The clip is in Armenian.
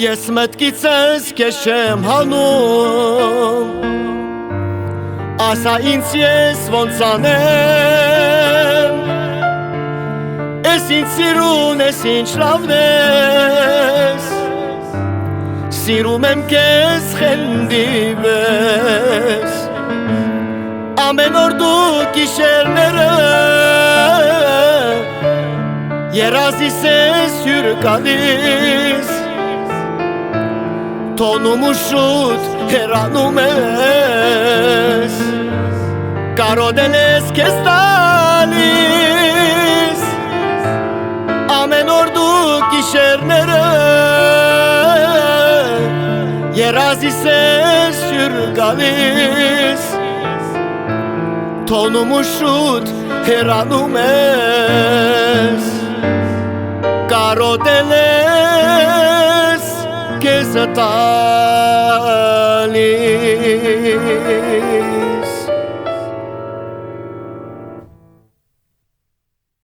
Ես մտքից ես քեզ չեմ հանում, ասա ինձ ես ոնց անեմ, ես ինձ սիրուն ես ինչ լավն ես, սիրում եմ քեզ խնդի պես, ամեն օր դու գիշերները երազիս ես հյուր գալիս, տոնում ու շուտ հեռանում ես, կարոտել ես քեզ տալիս, ամեն օր դու գիշերները երազիս ես հյուր գալիս, տոնում ու շուտ հեռանում ես, կարոտել ես քեզ տալիս